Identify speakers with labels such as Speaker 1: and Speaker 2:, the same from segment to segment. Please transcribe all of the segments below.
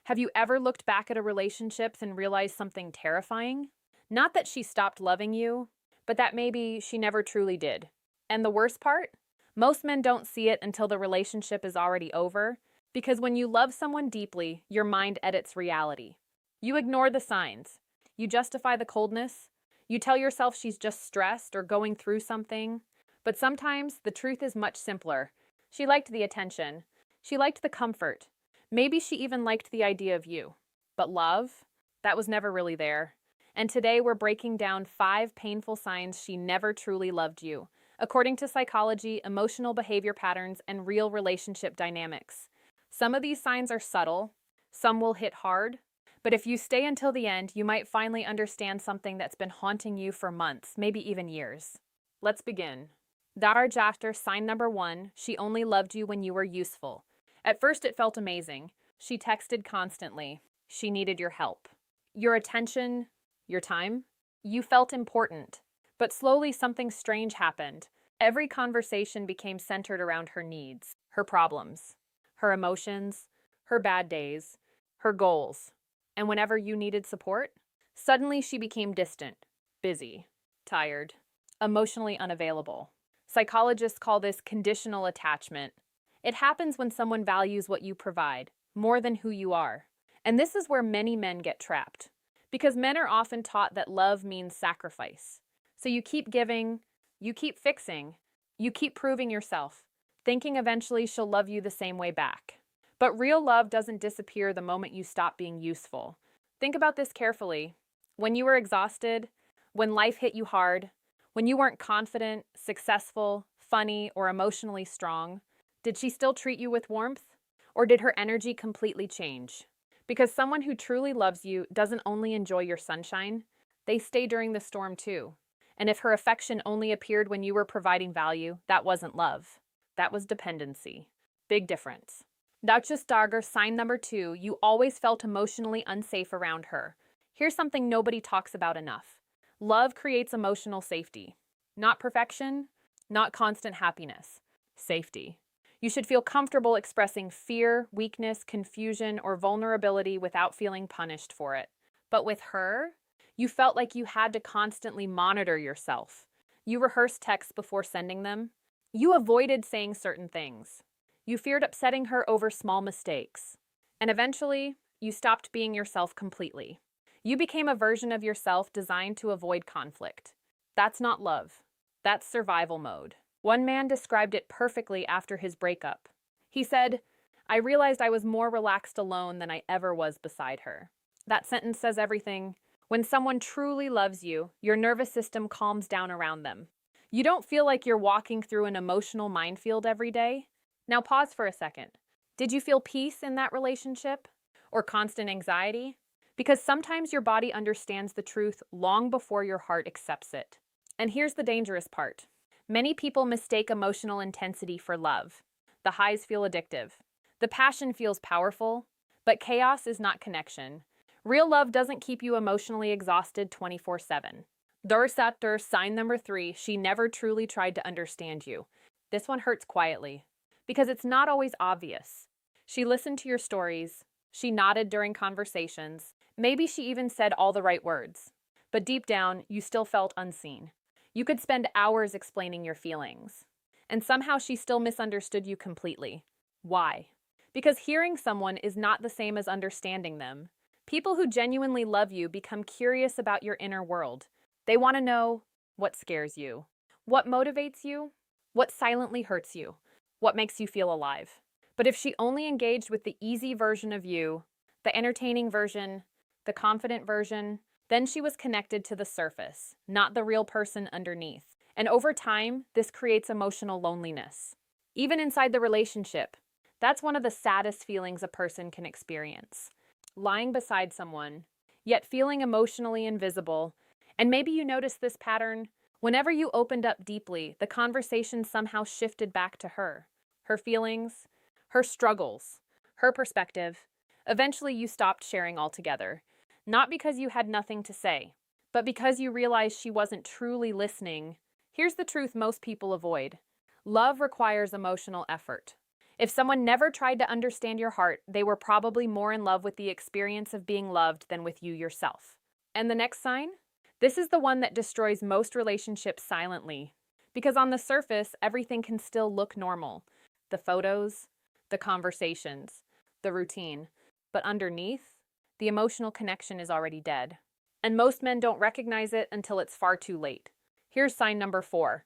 Speaker 1: Have you ever looked back at a relationship and realized something terrifying? Not that she stopped loving you, but that maybe she never truly did. And the worst part? Most men don't see it until the relationship is already over, because when you love someone deeply, your mind edits reality. You ignore the signs. You justify the coldness. You tell yourself she's just stressed or going through something. But sometimes the truth is much simpler. She liked the attention. She liked the comfort. Maybe she even liked the idea of you. But love? That was never really there. And today we're breaking down 5 painful signs she never truly loved you, according to psychology, emotional behavior patterns, and real relationship dynamics. Some of these signs are subtle, some will hit hard, but if you stay until the end, you might finally understand something that's been haunting you for months, maybe even years. Let's begin. Darajaster, sign number 1, she only loved you when you were useful. At first it felt amazing. She texted constantly. She needed your help. Your attention, your time. You felt important. But slowly something strange happened. Every conversation became centered around her needs, her problems, her emotions, her bad days, her goals. And whenever you needed support, suddenly she became distant, busy, tired, emotionally unavailable. Psychologists call this conditional attachment. It happens when someone values what you provide more than who you are. And this is where many men get trapped, because men are often taught that love means sacrifice. So you keep giving, you keep fixing, you keep proving yourself, thinking eventually she'll love you the same way back. But real love doesn't disappear the moment you stop being useful. Think about this carefully. When you were exhausted, when life hit you hard, when you weren't confident, successful, funny, or emotionally strong, did she still treat you with warmth? Or did her energy completely change? Because someone who truly loves you doesn't only enjoy your sunshine, they stay during the storm too. And if her affection only appeared when you were providing value, that wasn't love. That was dependency. Big difference. Duchess Dagger, sign number 2, you always felt emotionally unsafe around her. Here's something nobody talks about enough. Love creates emotional safety. Not perfection, not constant happiness. Safety. You should feel comfortable expressing fear, weakness, confusion, or vulnerability without feeling punished for it. But with her, you felt like you had to constantly monitor yourself. You rehearsed texts before sending them. You avoided saying certain things. You feared upsetting her over small mistakes. And eventually, you stopped being yourself completely. You became a version of yourself designed to avoid conflict. That's not love. That's survival mode. One man described it perfectly after his breakup. He said, "I realized I was more relaxed alone than I ever was beside her." That sentence says everything. When someone truly loves you, your nervous system calms down around them. You don't feel like you're walking through an emotional minefield every day. Now pause for a second. Did you feel peace in that relationship? Or constant anxiety? Because sometimes your body understands the truth long before your heart accepts it. And here's the dangerous part. Many people mistake emotional intensity for love. The highs feel addictive. The passion feels powerful. But chaos is not connection. Real love doesn't keep you emotionally exhausted 24/7. Dursatur, sign number 3, she never truly tried to understand you. This one hurts quietly, because it's not always obvious. She listened to your stories. She nodded during conversations. Maybe she even said all the right words. But deep down, you still felt unseen. You could spend hours explaining your feelings. And somehow she still misunderstood you completely. Why? Because hearing someone is not the same as understanding them. People who genuinely love you become curious about your inner world. They want to know what scares you, what motivates you, what silently hurts you, what makes you feel alive. But if she only engaged with the easy version of you, the entertaining version, the confident version, then she was connected to the surface, not the real person underneath. And over time, this creates emotional loneliness. Even inside the relationship, that's one of the saddest feelings a person can experience. Lying beside someone, yet feeling emotionally invisible. And maybe you noticed this pattern. Whenever you opened up deeply, the conversation somehow shifted back to her. Her feelings, her struggles, her perspective. Eventually, you stopped sharing altogether. Not because you had nothing to say, but because you realized she wasn't truly listening. Here's the truth most people avoid. Love requires emotional effort. If someone never tried to understand your heart, they were probably more in love with the experience of being loved than with you yourself. And the next sign? This is the one that destroys most relationships silently. Because on the surface, everything can still look normal. The photos, the conversations, the routine. But underneath, the emotional connection is already dead. And most men don't recognize it until it's far too late. Here's sign number 4.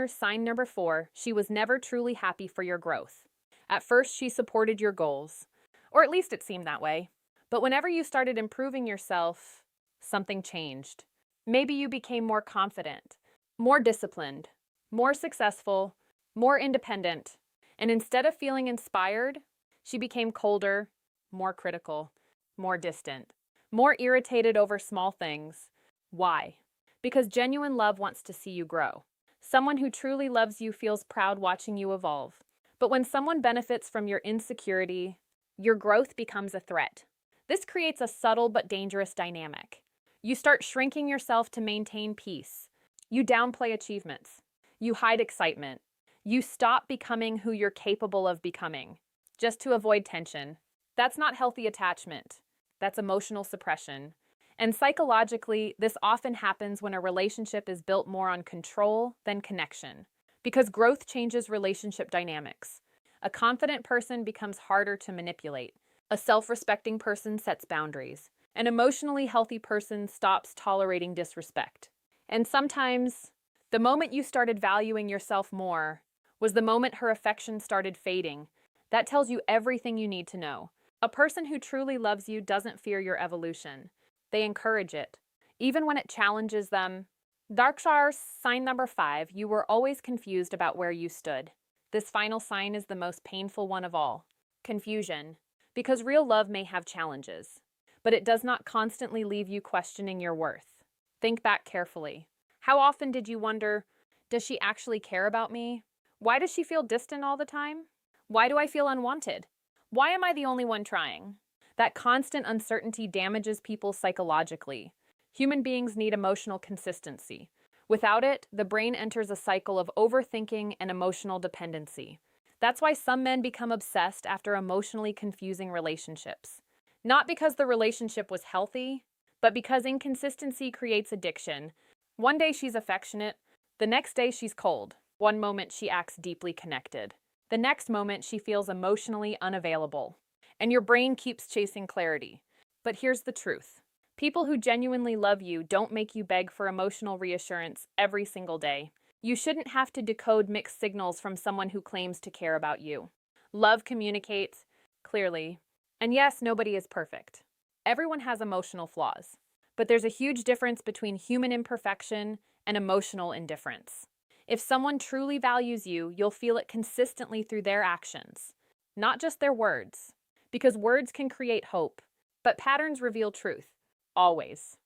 Speaker 1: Sign number 4, she was never truly happy for your growth. At first, she supported your goals. Or at least it seemed that way. But whenever you started improving yourself, something changed. Maybe you became more confident, more disciplined, more successful, more independent. And instead of feeling inspired, she became colder, more critical, more distant, more irritated over small things. Why? Because genuine love wants to see you grow. Someone who truly loves you feels proud watching you evolve. But when someone benefits from your insecurity, your growth becomes a threat. This creates a subtle but dangerous dynamic. You start shrinking yourself to maintain peace. You downplay achievements. You hide excitement. You stop becoming who you're capable of becoming, just to avoid tension. That's not healthy attachment. That's emotional suppression. And psychologically, this often happens when a relationship is built more on control than connection. Because growth changes relationship dynamics. A confident person becomes harder to manipulate. A self-respecting person sets boundaries. An emotionally healthy person stops tolerating disrespect. And sometimes, the moment you started valuing yourself more was the moment her affection started fading. That tells you everything you need to know. A person who truly loves you doesn't fear your evolution. They encourage it, even when it challenges them. Darkshire, sign number 5, you were always confused about where you stood. This final sign is the most painful one of all. Confusion. Because real love may have challenges, but it does not constantly leave you questioning your worth. Think back carefully. How often did you wonder, does she actually care about me? Why does she feel distant all the time? Why do I feel unwanted? Why am I the only one trying? That constant uncertainty damages people psychologically. Human beings need emotional consistency. Without it, the brain enters a cycle of overthinking and emotional dependency. That's why some men become obsessed after emotionally confusing relationships. Not because the relationship was healthy, but because inconsistency creates addiction. One day she's affectionate, the next day she's cold. One moment she acts deeply connected. The next moment she feels emotionally unavailable. And your brain keeps chasing clarity. But here's the truth. People who genuinely love you don't make you beg for emotional reassurance every single day. You shouldn't have to decode mixed signals from someone who claims to care about you. Love communicates clearly. And yes, nobody is perfect. Everyone has emotional flaws. But there's a huge difference between human imperfection and emotional indifference. If someone truly values you, you'll feel it consistently through their actions, not just their words. Because words can create hope, but patterns reveal truth. Always.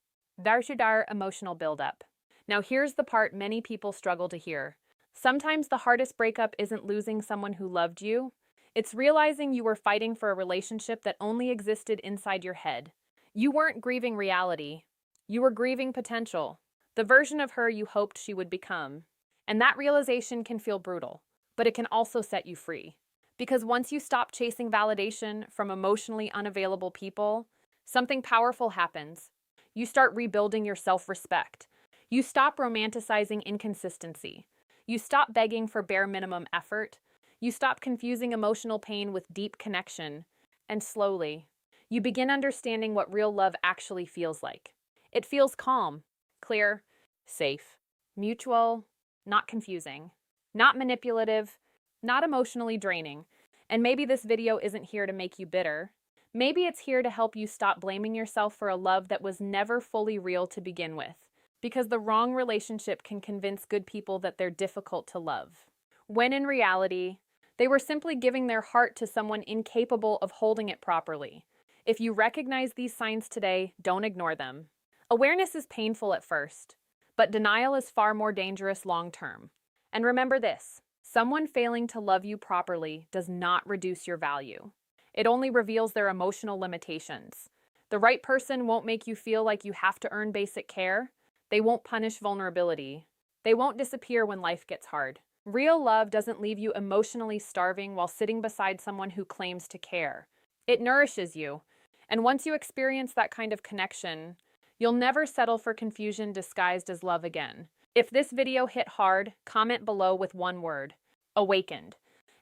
Speaker 1: Darshadar emotional buildup. Now here's the part many people struggle to hear. Sometimes the hardest breakup isn't losing someone who loved you. It's realizing you were fighting for a relationship that only existed inside your head. You weren't grieving reality. You were grieving potential. The version of her you hoped she would become. And that realization can feel brutal, but it can also set you free. Because once you stop chasing validation from emotionally unavailable people, something powerful happens. You start rebuilding your self-respect. You stop romanticizing inconsistency. You stop begging for bare minimum effort. You stop confusing emotional pain with deep connection. And slowly, you begin understanding what real love actually feels like. It feels calm, clear, safe, mutual, not confusing, not manipulative, not emotionally draining. And maybe this video isn't here to make you bitter. Maybe it's here to help you stop blaming yourself for a love that was never fully real to begin with. Because the wrong relationship can convince good people that they're difficult to love. When in reality, they were simply giving their heart to someone incapable of holding it properly. If you recognize these signs today, don't ignore them. Awareness is painful at first, but denial is far more dangerous long term. And remember this, someone failing to love you properly does not reduce your value. It only reveals their emotional limitations. The right person won't make you feel like you have to earn basic care. They won't punish vulnerability. They won't disappear when life gets hard. Real love doesn't leave you emotionally starving while sitting beside someone who claims to care. It nourishes you. And once you experience that kind of connection, you'll never settle for confusion disguised as love again. If this video hit hard, comment below with one word: awakened.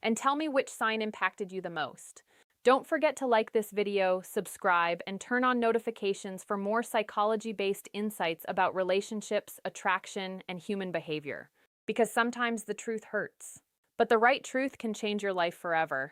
Speaker 1: And tell me which sign impacted you the most. Don't forget to like this video, subscribe, and turn on notifications for more psychology-based insights about relationships, attraction, and human behavior. Because sometimes the truth hurts. But the right truth can change your life forever.